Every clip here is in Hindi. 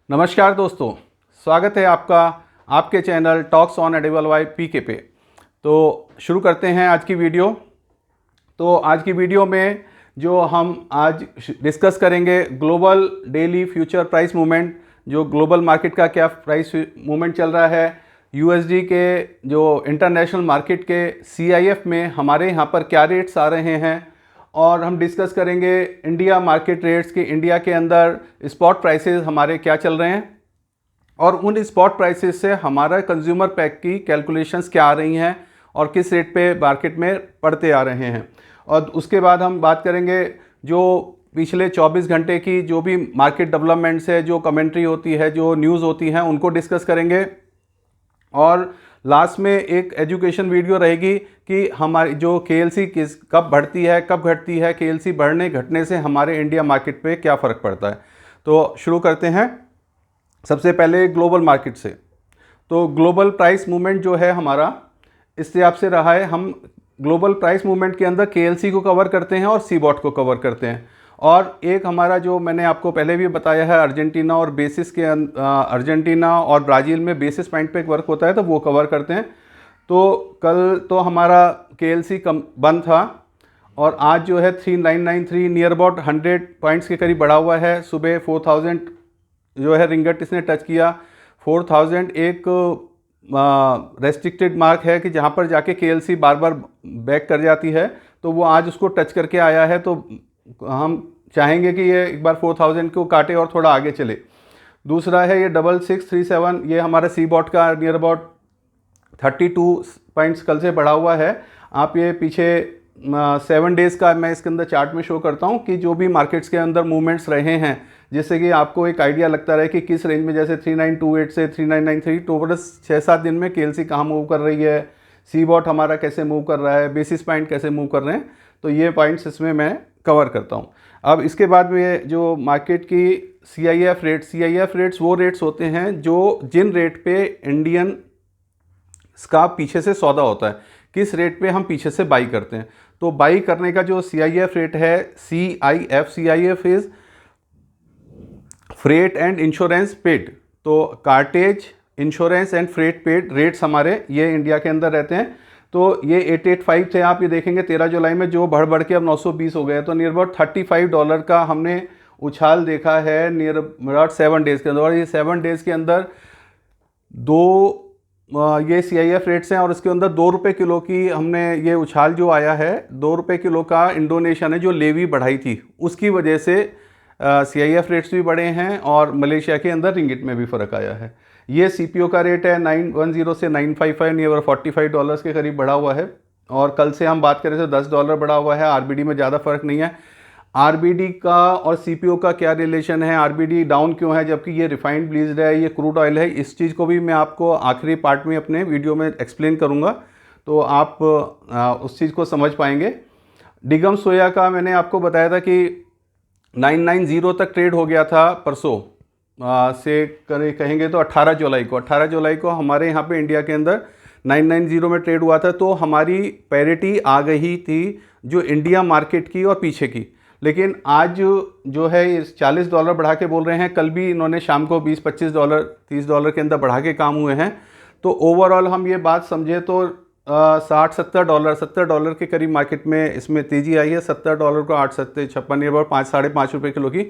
नमस्कार दोस्तों, स्वागत है आपका आपके channel talks on edible by PK पे। तो शुरू करते हैं आज की वीडियो। तो आज की वीडियो में जो हम आज डिस्कस करेंगे global daily future price movement, जो ग्लोबल मार्केट का क्या प्राइस मूवमेंट चल रहा है, यूएसडी के जो इंटरनेशनल मार्केट के सीआईएफ में हमारे यहाँ पर क्या रेट्स आ रहे हैं, और हम डिस्कस करेंगे इंडिया मार्केट रेट्स की, इंडिया के अंदर स्पॉट प्राइसेस हमारे क्या चल रहे हैं और उन स्पॉट प्राइसेस से हमारा कंज्यूमर पैक की कैलकुलेशंस क्या आ रही हैं और किस रेट पे मार्केट में पड़ते आ रहे हैं। और उसके बाद हम बात करेंगे जो पिछले 24 घंटे की जो भी मार्केट डेवलपमेंट्स है, जो कमेंट्री होती है, जो न्यूज़ होती हैं, उनको डिस्कस करेंगे। और लास्ट में एक एजुकेशन वीडियो रहेगी कि हमारी जो केएलसी कब बढ़ती है, कब घटती है, केएलसी बढ़ने घटने से हमारे इंडिया मार्केट पे क्या फ़र्क पड़ता है। तो शुरू करते हैं सबसे पहले ग्लोबल मार्केट से। तो ग्लोबल प्राइस मूवमेंट जो है हमारा इस हिसाब से रहा है। हम ग्लोबल प्राइस मूवमेंट के अंदर केएलसी को कवर करते हैं और सीबॉट को कवर करते हैं। और एक हमारा जो मैंने आपको पहले भी बताया है, अर्जेंटीना और बेसिस के अर्जेंटीना और ब्राज़ील में बेसिस पॉइंट पे एक वर्क होता है, तो वो कवर करते हैं। तो कल तो हमारा केएलसी कम बंद था और आज जो है 3993 नियर अबाउट 100 पॉइंट्स के करीब बढ़ा हुआ है। सुबह 4000 जो है रिंगट इसने टच किया। 4000 एक रेस्ट्रिक्टेड मार्क है कि जहाँ पर जाके केएलसी बार बार बैक कर जाती है, तो वो आज उसको टच करके आया है। तो हम चाहेंगे कि ये एक बार 4000 को काटे और थोड़ा आगे चले। दूसरा है ये 6637, ये हमारा सीबॉट का नियर अबाउट 32 पॉइंट्स कल से बढ़ा हुआ है। आप ये पीछे 7 डेज़ का मैं इसके अंदर चार्ट में शो करता हूँ कि जो भी मार्केट्स के अंदर मूवमेंट्स रहे हैं, जिससे कि आपको एक आइडिया लगता रहे कि किस रेंज में, जैसे 3928 से 3993 तो बस 6-7 दिन में केएलसी कहाँ मूव कर रही है, सीबॉट हमारा कैसे मूव कर रहा है, बेसिस पॉइंट कैसे मूव कर रहे हैं। तो ये पॉइंट्स इसमें मैं कवर करता हूँ। अब इसके बाद में जो मार्केट की सीआईएफ रेट्स वो रेट्स होते हैं जो जिन रेट पे इंडियन का पीछे से सौदा होता है, किस रेट पे हम पीछे से बाई करते हैं। तो बाई करने का जो सीआईएफ रेट है, CIF is freight and insurance paid. तो cartage, insurance and freight paid rates हमारे ये इंडिया के अंदर रहते हैं। तो ये 885 थे, आप ये देखेंगे 13 जुलाई में जो बढ़ के अब 920 हो गए। तो नियर अबाउट $35 का हमने उछाल देखा है नियर अबाउट 7 डेज़ के अंदर। और ये 7 डेज़ के अंदर ये सीआईएफ रेट्स हैं और इसके अंदर ₹2 किलो की हमने ये उछाल जो आया है, ₹2 किलो का इंडोनेशिया ने जो लेवी बढ़ाई थी उसकी वजह से सीआईएफ रेट्स भी बढ़े हैं और मलेशिया के अंदर रिंगिट में भी फ़र्क आया है। ये सीपीओ का रेट है 910 से 955, नियर $45 के करीब बढ़ा हुआ है। और कल से हम बात करें तो $10 बढ़ा हुआ है। आरबीडी में ज़्यादा फर्क नहीं है। आरबीडी का और सीपीओ का क्या रिलेशन है, आरबीडी डाउन क्यों है जबकि ये रिफाइंड ब्लीच्ड है, ये क्रूड ऑयल है, इस चीज़ को भी मैं आपको आखिरी पार्ट में अपने वीडियो में एक्सप्लेन करूँगा, तो आप उस चीज़ को समझ पाएंगे। डिगम सोया का मैंने आपको बताया था कि 990 तक ट्रेड हो गया था परसों से कहेंगे तो 18 जुलाई को हमारे यहाँ पे इंडिया के अंदर 990 में ट्रेड हुआ था। तो हमारी पैरिटी आ गई थी जो इंडिया मार्केट की और पीछे की। लेकिन आज जो है इस $40 बढ़ा के बोल रहे हैं। कल भी इन्होंने शाम को $20-25 $30 के अंदर बढ़ा के काम हुए हैं। तो ओवरऑल हम ये बात समझे तो $70 के करीब मार्केट में इसमें तेज़ी आई है। $70 को 8-7-56 about 5-5.5 रुपये किलो की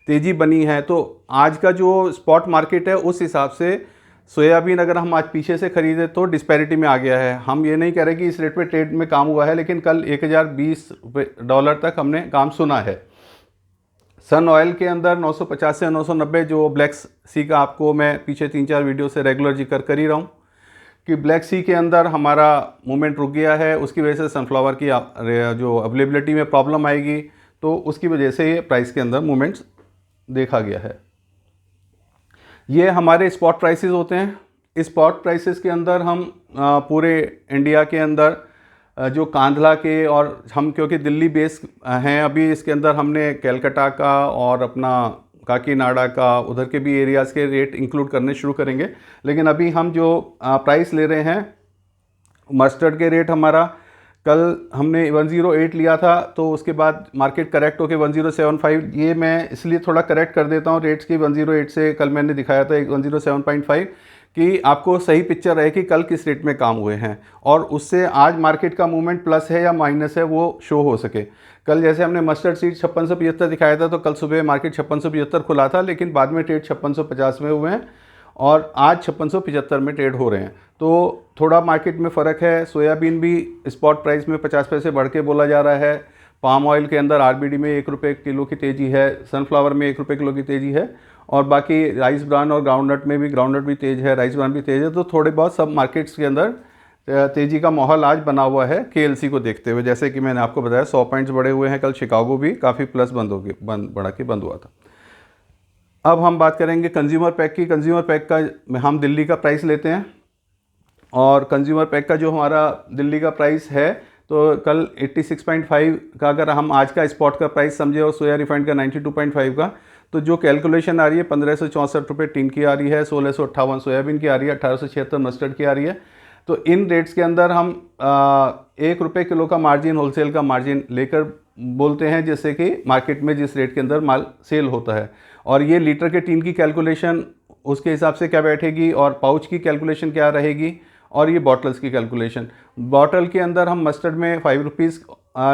तेज़ी बनी है। तो आज का जो स्पॉट मार्केट है उस हिसाब से सोयाबीन अगर हम आज पीछे से खरीदे तो डिस्पैरिटी में आ गया है। हम ये नहीं कह रहे कि इस रेट पे ट्रेड में काम हुआ है, लेकिन कल $1020 तक हमने काम सुना है। सन ऑयल के अंदर 950 से 990, जो ब्लैक सी का आपको मैं पीछे 3-4 वीडियो से रेगुलर जिक्र कर ही रहा हूँ कि ब्लैक सी के अंदर हमारा मूवमेंट रुक गया है। उसकी वजह से सनफ्लावर की जो अवेलेबिलिटी में प्रॉब्लम आएगी, तो उसकी वजह से ये प्राइस के अंदर मूवमेंट्स देखा गया है। ये हमारे स्पॉट प्राइसेस होते हैं। स्पॉट प्राइसेस के अंदर हम पूरे इंडिया के अंदर जो कांधला के, और हम क्योंकि दिल्ली बेस हैं अभी, इसके अंदर हमने कैलकाटा का और अपना काकीनाडा का, उधर के भी एरियाज़ के रेट इंक्लूड करने शुरू करेंगे। लेकिन अभी हम जो प्राइस ले रहे हैं, मस्टर्ड के रेट हमारा कल हमने 108 लिया था, तो उसके बाद मार्केट करेक्ट होकर 1075, ये मैं इसलिए थोड़ा करेक्ट कर देता हूँ रेट्स की 108 से। कल मैंने दिखाया था 107.5 कि आपको सही पिक्चर रहे कि कल किस रेट में काम हुए हैं, और उससे आज मार्केट का मूवमेंट प्लस है या माइनस है वो शो हो सके। कल जैसे हमने मस्टर्ड सीड 5675 दिखाया था, तो कल सुबह मार्केट 5675 खुला था, लेकिन बाद में ट्रेड 5650 में हुए हैं और आज 5675 में ट्रेड हो रहे हैं। तो थोड़ा मार्केट में फ़र्क है। सोयाबीन भी स्पॉट प्राइस में 50 पैसे बढ़ के बोला जा रहा है। पाम ऑयल के अंदर आरबीडी में 1 रुपये किलो की तेज़ी है, सनफ्लावर में 1 रुपये किलो की तेज़ी है, और बाकी राइस ब्रान और ग्राउंडनट में भी, ग्राउंडनट भी तेज़ है, राइस ब्रान भी तेज़ है। तो थोड़े बहुत सब मार्केट्स के अंदर तेज़ी का माहौल आज बना हुआ है केएलसी को देखते हुए। जैसे कि मैंने आपको बताया 100 पॉइंट्स बढ़े हुए हैं। कल शिकागो भी काफ़ी प्लस बढ़ा के बंद हुआ था। अब हम बात करेंगे कंज्यूमर पैक की। कंज्यूमर पैक का हम दिल्ली का प्राइस लेते हैं, और कंज्यूमर पैक का जो हमारा दिल्ली का प्राइस है, तो कल 86.5 का अगर हम आज का स्पॉट का प्राइस समझे और सोया रिफाइंड का 92.5 का, तो जो कैलकुलेशन आ रही है 1564 रुपये टिन की आ रही है, 1658 सोयाबीन की आ रही है, 1876 मस्टर्ड की आ रही है। तो इन रेट्स के अंदर हम 1 रुपये किलो का मार्जिन, होलसेल का मार्जिन लेकर बोलते हैं, जैसे कि मार्केट में जिस रेट के अंदर माल सेल होता है। और ये लीटर के टीन की कैलकुलेशन उसके हिसाब से क्या बैठेगी, और पाउच की कैलकुलेशन क्या रहेगी, और ये बॉटल्स की कैलकुलेशन। बॉटल के अंदर हम मस्टर्ड में 5 रुपीज़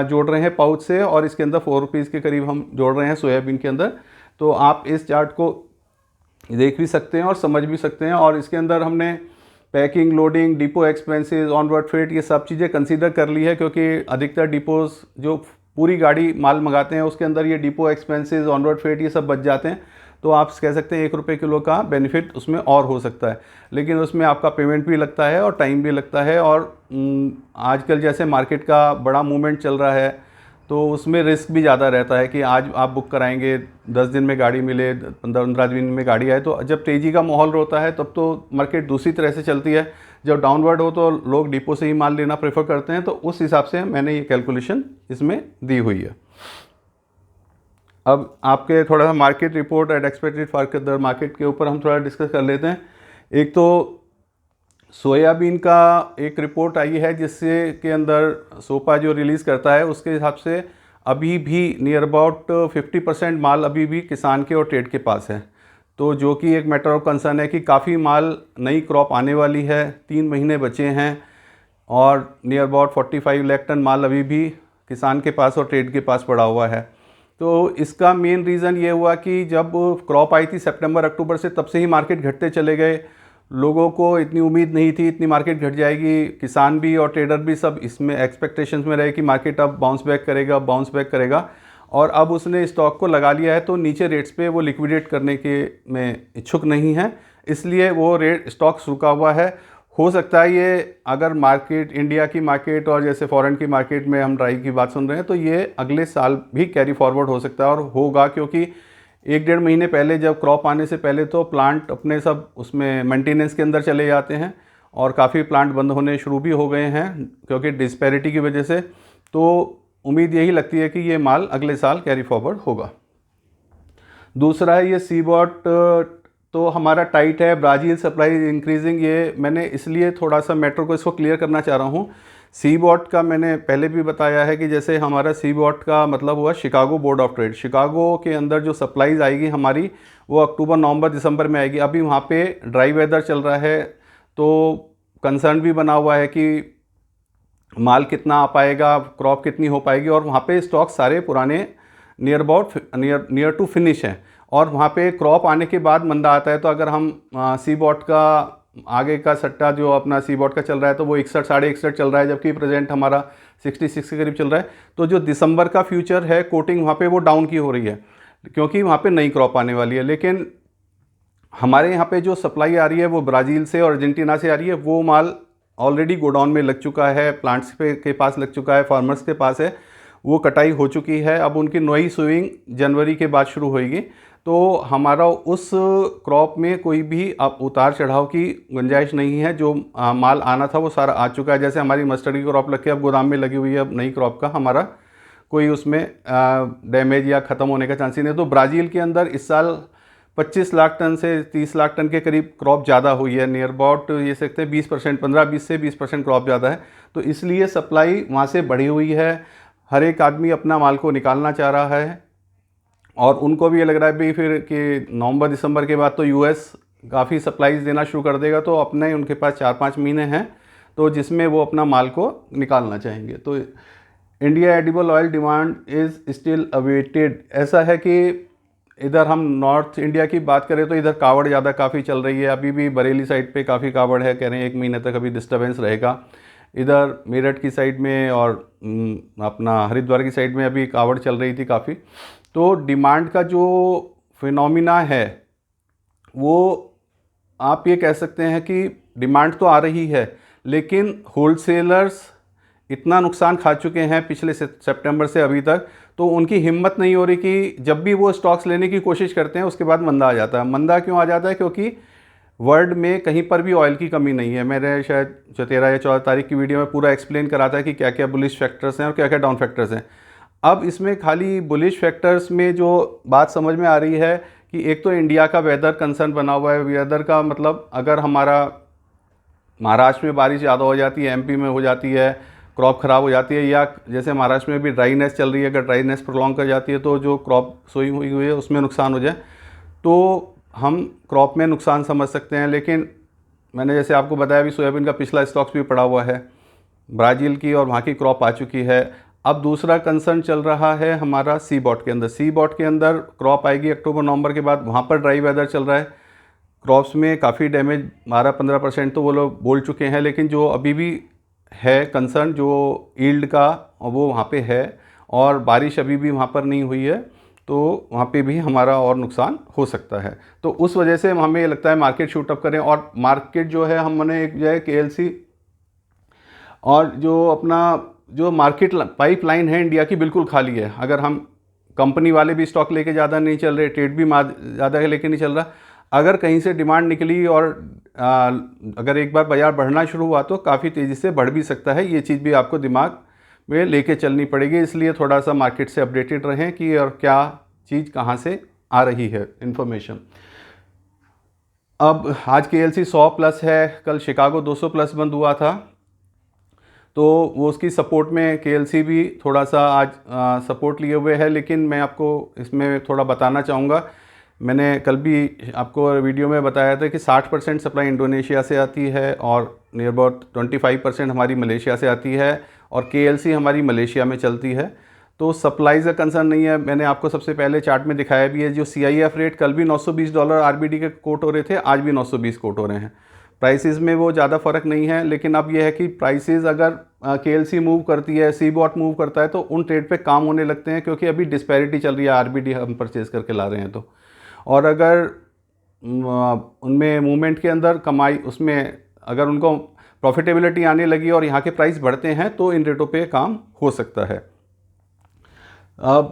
जोड़ रहे हैं पाउच से, और इसके अंदर 4 रुपीज़ के करीब हम जोड़ रहे हैं सोयाबीन के अंदर। तो आप इस चार्ट को देख भी सकते हैं और समझ भी सकते हैं। और इसके अंदर हमने packing, loading, depot expenses, onward freight, ये सब चीज़ें कंसीडर कर ली है, क्योंकि अधिकतर डिपोज जो पूरी गाड़ी माल मंगाते हैं उसके अंदर ये डिपो एक्सपेंसेस, ऑनवर्ड फ्रेट, ये सब बच जाते हैं। तो आप कह सकते हैं 1 रुपये किलो का बेनिफिट उसमें और हो सकता है, लेकिन उसमें आपका पेमेंट भी लगता है और टाइम भी लगता है। और आजकल जैसे मार्केट का बड़ा मूवमेंट चल रहा है, तो उसमें रिस्क भी ज़्यादा रहता है कि आज आप बुक कराएंगे, 10 दिन में गाड़ी मिले, 15 दिन में गाड़ी आए। तो जब तेज़ी का माहौल होता है तब तो मार्केट दूसरी तरह से चलती है, जब डाउनवर्ड हो तो लोग डिपो से ही माल लेना प्रेफर करते हैं। तो उस हिसाब से मैंने ये कैलकुलेशन इसमें दी हुई है। अब आपके थोड़ा सा market report eight expected for market के ऊपर हम थोड़ा डिस्कस कर लेते हैं। एक तो सोयाबीन का एक रिपोर्ट आई है जिससे के अंदर सोपा जो रिलीज़ करता है उसके हिसाब से अभी भी नियर अबाउट 50% माल अभी भी किसान के और ट्रेड के पास है। तो जो कि एक मैटर ऑफ कंसर्न है कि काफ़ी माल, नई क्रॉप आने वाली है, 3 महीने बचे हैं, और नियर अबाउट 45 लाख टन माल अभी भी किसान के पास और ट्रेड के पास पड़ा हुआ है। तो इसका मेन रीज़न ये हुआ कि जब क्रॉप आई थी सितंबर अक्टूबर से, तब से ही मार्केट घटते चले गए। लोगों को इतनी उम्मीद नहीं थी इतनी मार्केट घट जाएगी। किसान भी और ट्रेडर भी सब इसमें एक्सपेक्टेशंस में रहे कि मार्केट अब बाउंस बैक करेगा, और अब उसने स्टॉक को लगा लिया है। तो नीचे रेट्स पे वो लिक्विडेट करने के में इच्छुक नहीं है, इसलिए वो रेट स्टॉक रुका हुआ है। हो सकता है ये अगर मार्केट, इंडिया की मार्केट और जैसे फॉरेन की मार्केट में हम ड्राई की बात सुन रहे हैं, तो ये अगले साल भी कैरी फॉरवर्ड हो सकता है, और होगा, क्योंकि 1-1.5 महीने पहले जब क्रॉप आने से पहले तो प्लांट अपने सब उसमें मेंटेनेंस के अंदर चले जाते हैं, और काफ़ी प्लांट बंद होने शुरू भी हो गए हैं क्योंकि डिस्पैरिटी की वजह से। तो उम्मीद यही लगती है कि ये माल अगले साल कैरी फॉरवर्ड होगा। दूसरा है ये सीबॉट, तो हमारा टाइट है, ब्राज़ील सप्लाई इंक्रीजिंग। ये मैंने इसलिए थोड़ा सा मैटर को इसको क्लियर करना चाह रहा हूँ। सीबॉट का मैंने पहले भी बताया है कि जैसे हमारा सीबॉट का मतलब हुआ Chicago board of trade. Chicago के अंदर जो सप्लाईज आएगी हमारी, वो अक्टूबर, नवंबर, दिसंबर में आएगी। अभी वहाँ पे ड्राई वेदर चल रहा है, तो कंसर्न भी बना हुआ है कि माल कितना आ पाएगा, क्रॉप कितनी हो पाएगी, और वहाँ पे स्टॉक सारे पुराने नियर टू फिनिश हैं, और वहाँ पे क्रॉप आने के बाद मंदा आता है। तो अगर हम सीबॉट का आगे का सट्टा जो अपना सीबॉट का चल रहा है, तो वो 61, 61.5 चल रहा है, जबकि प्रेजेंट हमारा 66 के करीब चल रहा है। तो जो दिसंबर का फ्यूचर है कोटिंग, वहाँ पे वो डाउन की हो रही है, क्योंकि वहाँ पे नई क्रॉप आने वाली है। लेकिन हमारे यहाँ पे जो सप्लाई आ रही है वो ब्राज़ील से और अर्जेंटीना से आ रही है। वो माल ऑलरेडी गोडाउन में लग चुका है, प्लांट्स के पास लग चुका है, फार्मर्स के पास है, वो कटाई हो चुकी है। अब उनकी नई सोइंग जनवरी के बाद शुरू होएगी। तो हमारा उस क्रॉप में कोई भी अब उतार चढ़ाव की गुंजाइश नहीं है। जो माल आना था वो सारा आ चुका है। जैसे हमारी मस्टर्ड की क्रॉप लग के अब गोदाम में लगी हुई है, अब नई क्रॉप का हमारा कोई उसमें डैमेज या ख़त्म होने का चांस ही नहीं। तो ब्राज़ील के अंदर इस साल 25 लाख टन से 30 लाख टन के करीब क्रॉप ज़्यादा हुई है, नियर अबाउट ये सकते हैं 20%, 15-20 से 20% क्रॉप ज़्यादा है। तो इसलिए सप्लाई वहाँ से बढ़ी हुई है, हर एक आदमी अपना माल को निकालना चाह रहा है और उनको भी ये लग रहा है भी फिर कि नवंबर दिसंबर के बाद तो यूएस काफ़ी सप्लाईज देना शुरू कर देगा, तो अपने उनके पास 4-5 महीने हैं तो जिसमें वो अपना माल को निकालना चाहेंगे। तो India edible oil demand is still awaited. ऐसा है कि इधर हम नॉर्थ इंडिया की बात करें तो इधर कावड़ ज़्यादा काफ़ी चल रही है, अभी भी बरेली साइड पे काफ़ी कावड़ है, कह रहे हैं 1 महीने तक अभी डिस्टर्बेंस रहेगा। इधर मेरठ की साइड में और अपना हरिद्वार की साइड में अभी कावड़ चल रही थी काफ़ी। तो डिमांड का जो फिनोमिना है वो आप ये कह सकते हैं कि डिमांड तो आ रही है, लेकिन होलसेलर्स इतना नुकसान खा चुके हैं पिछले सितंबर से अभी तक, तो उनकी हिम्मत नहीं हो रही कि जब भी वो स्टॉक्स लेने की कोशिश करते हैं उसके बाद मंदा आ जाता है। मंदा क्यों आ जाता है? क्योंकि वर्ल्ड में कहीं पर भी ऑयल की कमी नहीं है। मैंने शायद 13 या 14 तारीख की वीडियो में पूरा एक्सप्लेन करा था कि क्या क्या बुलिश फैक्टर्स हैं और क्या क्या डाउन फैक्टर्स हैं। अब इसमें खाली बुलिश फैक्टर्स में जो बात समझ में आ रही है कि एक तो इंडिया का वेदर कंसर्न बना हुआ है। वेदर का मतलब अगर हमारा महाराष्ट्र में बारिश ज़्यादा हो जाती है, एमपी में हो जाती है, क्रॉप ख़राब हो जाती है, या जैसे महाराष्ट्र में भी ड्राईनेस चल रही है, अगर ड्राईनेस प्रोलॉन्ग कर जाती है तो जो क्रॉप सोई हुई है उसमें नुकसान हो जाए, तो हम क्रॉप में नुकसान समझ सकते हैं। लेकिन मैंने जैसे आपको बताया अभी सोयाबीन का पिछला स्टॉक्स भी पड़ा हुआ है, ब्राज़ील की और वहाँ की क्रॉप आ चुकी है। अब दूसरा कंसर्न चल रहा है हमारा सी बॉट के अंदर। सी बॉट के अंदर क्रॉप आएगी अक्टूबर नवंबर के बाद, वहाँ पर ड्राई वेदर चल रहा है, क्रॉप्स में काफ़ी डैमेज 12-15% तो वो लोग बोल चुके हैं, लेकिन जो अभी भी है कंसर्न जो ईल्ड का वो वहाँ पे है और बारिश अभी भी वहाँ पर नहीं हुई है, तो वहाँ पे भी हमारा और नुकसान हो सकता है। तो उस वजह से हमें ये लगता है मार्केट शूट अप करें। और मार्केट जो है हमने एक जो है KLC और जो अपना जो मार्केट पाइपलाइन है इंडिया की बिल्कुल खाली है। अगर हम कंपनी वाले भी स्टॉक लेके ज़्यादा नहीं चल रहे, ट्रेड भी ज़्यादा लेके नहीं चल रहा, अगर कहीं से डिमांड निकली और अगर एक बार बाजार बढ़ना शुरू हुआ तो काफ़ी तेज़ी से बढ़ भी सकता है। ये चीज़ भी आपको दिमाग में लेके चलनी पड़ेगी, इसलिए थोड़ा सा मार्केट से अपडेटेड रहें कि और क्या चीज़ कहाँ से आ रही है इन्फॉर्मेशन। अब आज KLC 100 प्लस है, कल शिकागो 200 प्लस बंद हुआ था, तो वो उसकी सपोर्ट में KLC भी थोड़ा सा आज सपोर्ट लिए हुए है। लेकिन मैं आपको इसमें थोड़ा बताना चाहूँगा, मैंने कल भी आपको वीडियो में बताया था कि 60% सप्लाई इंडोनेशिया से आती है और नियर अबाउट 25% हमारी मलेशिया से आती है और KLC हमारी मलेशिया में चलती है। तो सप्लाई का कंसर्न नहीं है। मैंने आपको सबसे पहले चार्ट में दिखाया भी है, जो CIF रेट कल भी $920 RBD के कोट हो रहे थे, आज भी 920 कोट हो रहे हैं। प्राइसेस में वो ज़्यादा फ़र्क नहीं है, लेकिन अब यह है कि प्राइसेस अगर KLC मूव करती है, सी बॉट मूव करता है, तो उन ट्रेड पे काम होने लगते हैं, क्योंकि अभी डिस्पैरिटी चल रही है, RBD हम परचेज़ करके ला रहे हैं तो। और अगर उनमें मूवमेंट के अंदर कमाई, उसमें अगर उनको प्रॉफिटेबिलिटी आने लगी और यहाँ के प्राइस बढ़ते हैं तो इन रेटों पे काम हो सकता है। अब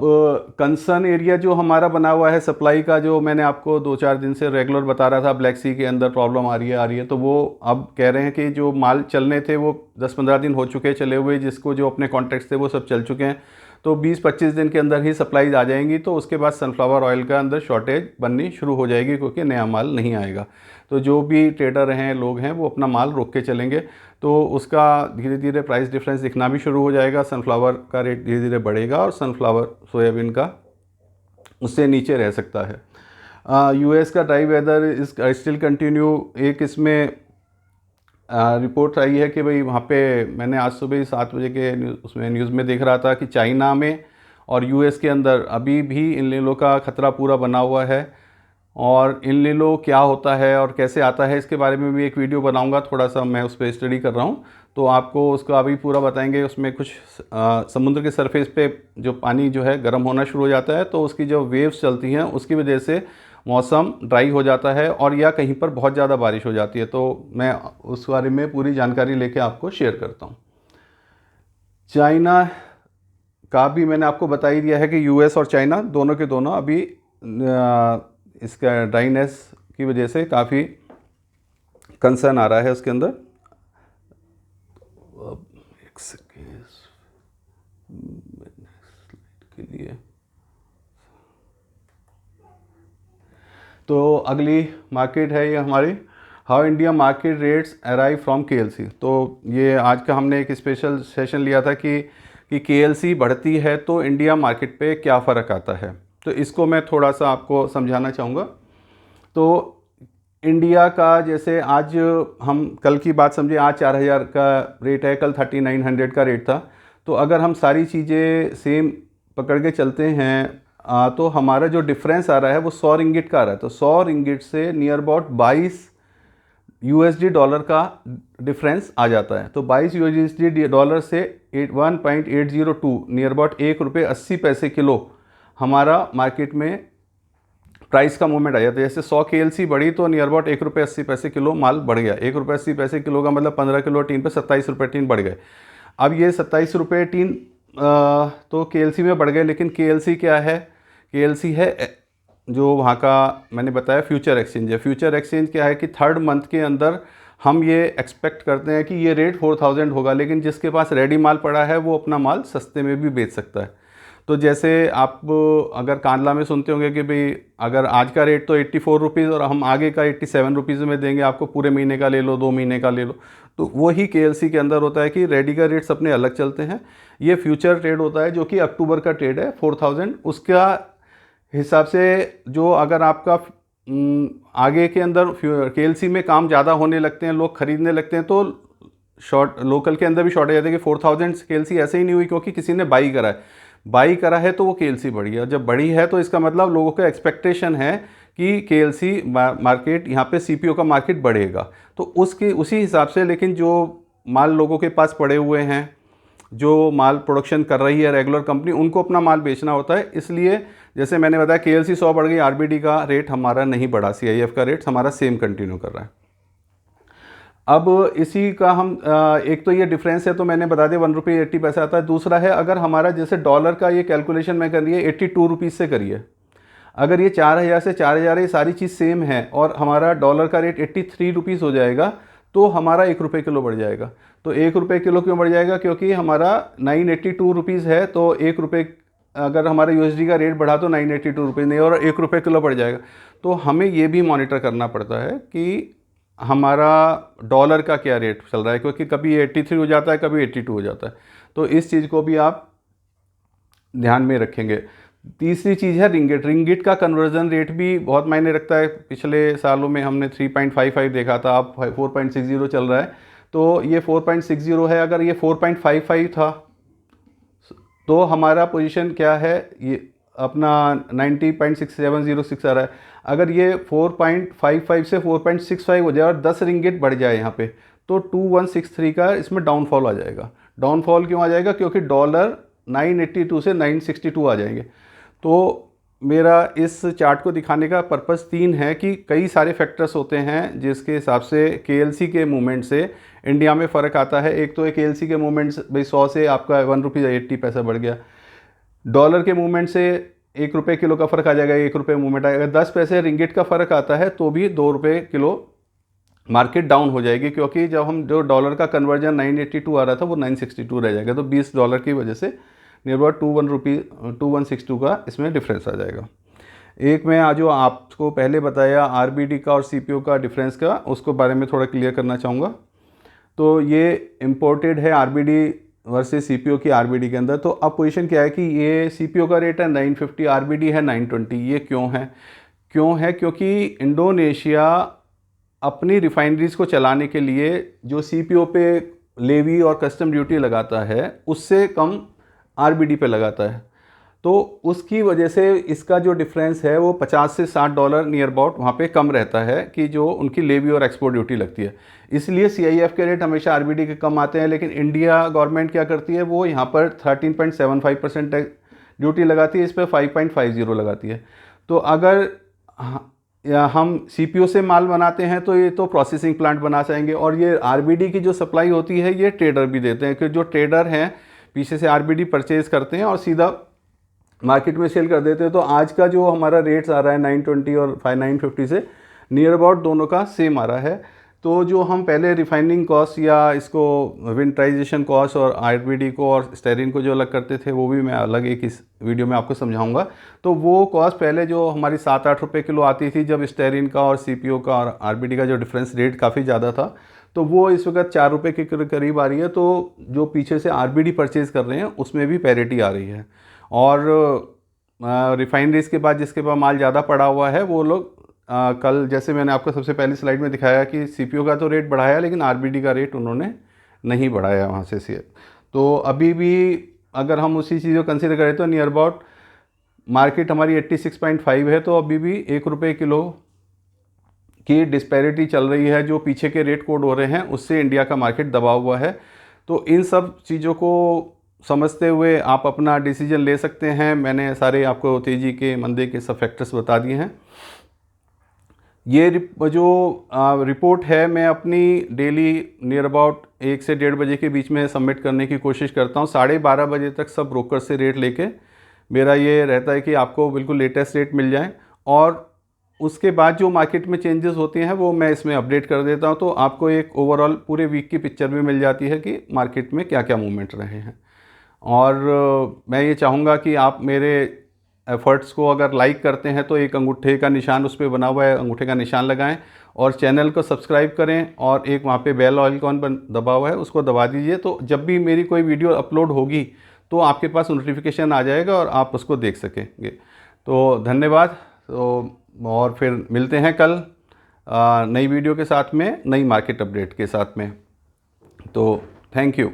कंसर्न एरिया जो हमारा बना हुआ है सप्लाई का, जो मैंने आपको 2-4 दिन से रेगुलर बता रहा था, ब्लैक सी के अंदर प्रॉब्लम आ रही है, तो वो अब कह रहे हैं कि जो माल चलने थे वो 10-15 दिन हो चुके चले हुए, जिसको जो अपने कॉन्ट्रैक्ट्स थे वो सब चल चुके हैं, तो 20-25 दिन के अंदर ही सप्लाईज आ जाएंगी। तो उसके बाद सनफ्लावर ऑयल का अंदर शॉर्टेज बननी शुरू हो जाएगी, क्योंकि नया माल नहीं आएगा। तो जो भी ट्रेडर हैं, लोग हैं, वो अपना माल रोक के चलेंगे, तो उसका धीरे धीरे प्राइस डिफरेंस दिखना भी शुरू हो जाएगा। सनफ्लावर का रेट धीरे धीरे बढ़ेगा और सनफ्लावर सोयाबीन का उससे नीचे रह सकता है। US का dry weather is still continue. एक इसमें रिपोर्ट आई है कि भाई वहाँ पे, मैंने आज सुबह ही 7 बजे के उसमें न्यूज़ में देख रहा था कि चाइना में और US के अंदर अभी भी इन लिलो का खतरा पूरा बना हुआ है। और इन लिलो क्या होता है और कैसे आता है, इसके बारे में भी एक वीडियो बनाऊंगा, थोड़ा सा मैं उस पर स्टडी कर रहा हूँ, तो आपको उसका अभी पूरा बताएंगे। उसमें कुछ समुद्र के सरफेस पे जो पानी जो है गर्म होना शुरू हो जाता है, तो उसकी जो वेव्स चलती हैं उसकी वजह से मौसम ड्राई हो जाता है और या कहीं पर बहुत ज़्यादा बारिश हो जाती है। तो मैं उस बारे में पूरी जानकारी लेके आपको शेयर करता हूँ। चाइना का भी मैंने आपको बता ही दिया है कि US और चाइना दोनों के दोनों अभी इसका ड्राइनेस की वजह से काफ़ी कंसर्न आ रहा है उसके अंदर। एक सेकेंड के लिए, तो अगली मार्केट है ये हमारी, how India market rates arrive from KLC। तो ये आज का हमने एक स्पेशल सेशन लिया था कि KLC बढ़ती है तो इंडिया मार्केट पे क्या फ़र्क आता है। तो इसको मैं थोड़ा सा आपको समझाना चाहूँगा। तो इंडिया का जैसे आज हम कल की बात समझे, आज 4000 का रेट है, कल 3900 का रेट था। तो अगर हम सारी चीज़ें सेम पकड़ के चलते हैं तो हमारा जो डिफरेंस आ रहा है वो 100 रिंगिट का आ रहा है। तो 100 रिंगिट से नियर अबाउट 22 USD डॉलर का डिफरेंस आ जाता है। तो 22 USD डॉलर से 1.802 नियर अबाउट ₹1.80 किलो हमारा मार्केट में प्राइस का मूवमेंट आ जाता है। जैसे 100 KLC बढ़ी तो नियर अबाउट ₹1.80 किलो माल बढ़ गया। ₹1.80 किलो का मतलब 15 किलो टीन पे ₹27 टीन बढ़ गए। अब ये ₹27 टीन तो KLC में बढ़ गए, लेकिन KLC क्या है? KLC है जो वहाँ का मैंने बताया फ्यूचर एक्सचेंज है। फ्यूचर एक्सचेंज क्या है कि थर्ड मंथ के अंदर हम ये एक्सपेक्ट करते हैं कि ये रेट 4000 होगा, लेकिन जिसके पास रेडी माल पड़ा है वो अपना माल सस्ते में भी बेच सकता है। तो जैसे आप अगर कांडला में सुनते होंगे कि भाई अगर आज का रेट तो 84 रुपीज़ और हम आगे का 87 रुपीज़ में देंगे, आपको पूरे महीने का ले लो, 2 महीने का ले लो। तो वही KLC के अंदर होता है कि रेडी का रेट्स अपने अलग चलते हैं। ये फ्यूचर ट्रेड होता है जो कि अक्टूबर का ट्रेड है 4000, उसका हिसाब से जो अगर आपका आगे के अंदर KLC में काम ज़्यादा होने लगते हैं, लोग खरीदने लगते हैं, तो शॉर्ट लोकल के अंदर भी शॉर्ट आ जाता है कि 4000 KLC ऐसे ही नहीं हुई क्योंकि किसी ने बाई करा है तो वो KLC बढ़ी है। जब बढ़ी है तो इसका मतलब लोगों का एक्सपेक्टेशन है कि KLC मार्केट यहाँ पे CPO का मार्केट बढ़ेगा। तो उसी हिसाब से, लेकिन जो माल लोगों के पास पड़े हुए हैं, जो माल प्रोडक्शन कर रही है रेगुलर कंपनी, उनको अपना माल बेचना होता है। इसलिए जैसे मैंने बताया KLC 100 बढ़ गई, RBD का रेट हमारा नहीं बढ़ा, CIF का रेट हमारा सेम कंटिन्यू कर रहा है। अब इसी का हम एक तो ये डिफरेंस है तो मैंने बता दिया ₹1.80 आता है। दूसरा है अगर हमारा जैसे डॉलर का ये कैलकुलेशन मैं कर रही है 82 रुपीज़ से करिए। अगर ये 4000 से 4000 ये सारी चीज़ सेम है और हमारा डॉलर का रेट 83 रुपीज़ हो जाएगा तो हमारा ₹1 किलो बढ़ जाएगा। तो ₹1 किलो क्यों बढ़ जाएगा? क्योंकि हमारा 982 रुपीज़ है, तो ₹1 अगर हमारा USD का रेट बढ़ा तो 982 रुपीज़ नहीं और ₹1 किलो बढ़ जाएगा। तो हमें ये भी मॉनिटर करना पड़ता है कि हमारा डॉलर का क्या रेट चल रहा है, क्योंकि कभी 83 हो जाता है, कभी 82 हो जाता है। तो इस चीज़ को भी आप ध्यान में रखेंगे। तीसरी चीज़ है रिंगिट का कन्वर्जन रेट भी बहुत मायने रखता है। पिछले सालों में हमने 3.55 देखा था, अब 4.60 चल रहा है। तो ये 4.60 है, अगर ये 4.55 था तो हमारा पोजीशन क्या है, ये अपना 90.6706 आ रहा है। अगर ये 4.55 से 4.65 हो जाए और 10 रिंगिट बढ़ जाए यहाँ पे, तो 2163 का इसमें डाउनफॉल आ जाएगा। डाउनफॉल क्यों आ जाएगा? क्योंकि डॉलर 982 से 962 आ जाएंगे। तो मेरा इस चार्ट को दिखाने का पर्पस 3 है कि कई सारे फैक्टर्स होते हैं जिसके हिसाब से KLC के मूवमेंट से इंडिया में फ़र्क आता है। एक तो है KLC के मूवमेंट से भाई 100 से आपका ₹1.80 बढ़ गया। डॉलर के मूवमेंट से ₹1 किलो का फ़र्क आ जाएगा, ₹1 मूवमेंट आएगा। 10 पैसे रिंगिट का फ़र्क आता है तो भी ₹2 किलो मार्केट डाउन हो जाएगी, क्योंकि जब हम जो डॉलर का कन्वर्जन 982 आ रहा था वो 962 रह जाएगा। तो $20 की वजह से नियर अबाउट 2162 का इसमें डिफरेंस आ जाएगा। एक मैं आज जो आपको पहले बताया RBD का और CPO का डिफरेंस का, उसको बारे में थोड़ा क्लियर करना चाहूँगा। तो ये इम्पोर्टेड है RBD वर्सेस CPO की RBD के अंदर। तो अब पोजीशन क्या है कि ये CPO का रेट है 950, RBD है 920। ये क्यों है? क्योंकि इंडोनेशिया अपनी रिफाइनरीज को चलाने के लिए जो CPO पे लेवी और कस्टम ड्यूटी लगाता है उससे कम RBD पे लगाता है। तो उसकी वजह से इसका जो डिफरेंस है वो $50 से $60 नियर अबाउट वहाँ पे कम रहता है कि जो उनकी लेवी और एक्सपोर्ट ड्यूटी लगती है। इसलिए CIF के रेट हमेशा RBD के कम आते हैं। लेकिन इंडिया गवर्नमेंट क्या करती है, वो यहाँ पर 13.75% ड्यूटी लगाती है, इस पर 5.50 लगाती है। तो अगर हम CPO से माल बनाते हैं तो ये तो प्रोसेसिंग प्लांट बना सकेंगे, और ये RBD की जो सप्लाई होती है ये ट्रेडर भी देते हैं, कि जो ट्रेडर हैं पीछे से RBD परचेज करते हैं और सीधा मार्केट में सेल कर देते हैं। तो आज का जो हमारा रेट्स आ रहा है 920 और 950 से नियर अबाउट दोनों का सेम आ रहा है। तो जो हम पहले रिफाइनिंग कॉस्ट या इसको विंटराइजेशन कॉस्ट और आरबीडी को और स्टेरिन को जो अलग करते थे वो भी मैं अलग एक इस वीडियो में आपको समझाऊंगा। तो वो कॉस्ट पहले जो हमारी 7-8 रुपये किलो आती थी, जब स्टेरिन का और सीपीओ का और आरबीडी का जो डिफरेंस रेट काफ़ी ज़्यादा था, तो वो इस वक्त 4 रुपये के करीब आ रही है। तो जो पीछे से आरबीडी परचेज़ कर रहे हैं उसमें भी पैरिटी आ रही है। और रिफाइनरीज के बाद जिसके पास माल ज़्यादा पड़ा हुआ है वो लोग कल जैसे मैंने आपको सबसे पहली स्लाइड में दिखाया कि सीपीओ का तो रेट बढ़ाया लेकिन आरबीडी का रेट उन्होंने नहीं बढ़ाया वहाँ से। तो अभी भी अगर हम उसी चीज़ को कंसिडर करें तो नियर अबाउट मार्केट हमारी 86.5 है, तो अभी भी 1 रुपये किलो की डिस्पैरिटी चल रही है। जो पीछे के रेट कोड हो रहे हैं उससे इंडिया का मार्केट दबा हुआ है। तो इन सब चीज़ों को समझते हुए आप अपना डिसीजन ले सकते हैं। मैंने सारे आपको तेज़ी के मंदे के सब फैक्टर्स बता दिए हैं। ये जो रिपोर्ट है मैं अपनी डेली नियर अबाउट 1 से 1:30 बजे के बीच में सबमिट करने की कोशिश करता हूँ। 12:30 बजे तक सब ब्रोकर से रेट लेके मेरा ये रहता है कि आपको बिल्कुल लेटेस्ट रेट मिल जाए, और उसके बाद जो मार्केट में चेंजेस होते हैं वो मैं इसमें अपडेट कर देता हूँ। तो आपको एक ओवरऑल पूरे वीक की पिक्चर भी मिल जाती है कि मार्केट में क्या क्या मूवमेंट रहे हैं। और मैं ये चाहूँगा कि आप मेरे एफ़र्ट्स को अगर लाइक करते हैं तो एक अंगूठे का निशान उस पर बना हुआ है, अंगूठे का निशान लगाएं और चैनल को सब्सक्राइब करें, और एक वहाँ पे बेल आइकॉन दबा हुआ है उसको दबा दीजिए। तो जब भी मेरी कोई वीडियो अपलोड होगी तो आपके पास नोटिफिकेशन आ जाएगा और आप उसको देख सकेंगे। तो धन्यवाद। तो और फिर मिलते हैं कल नई वीडियो के साथ में, नई मार्केट अपडेट के साथ में। तो थैंक यू।